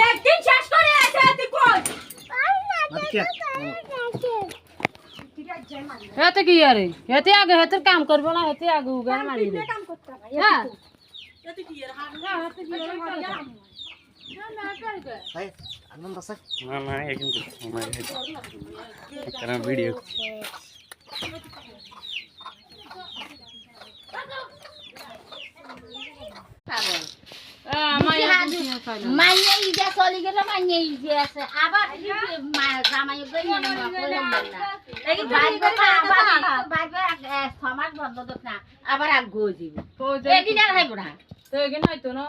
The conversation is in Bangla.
একদিন শেষ করে আছে তুই কই হেতে কি আরে হেতে আগে হেতে কাম করবো না হেতে আগে উগার মারি দে কাম করতে হবে হ্যাঁ এতে কি এর হাত না হেতে কি আরে মারি দে না না কাই কে ভাই আনন্দ আছে না না এখন কারণ ভিডিও মাইয়ে ইজে চলি গেল মাইয়ে ইজে আছে আবার জামাই গই না এই বাইরে আবার বাইরে সমাজ বন্ধ দক না আবার আগ গো দিব এদিন আর হাইব না তো এগিন হয়তো না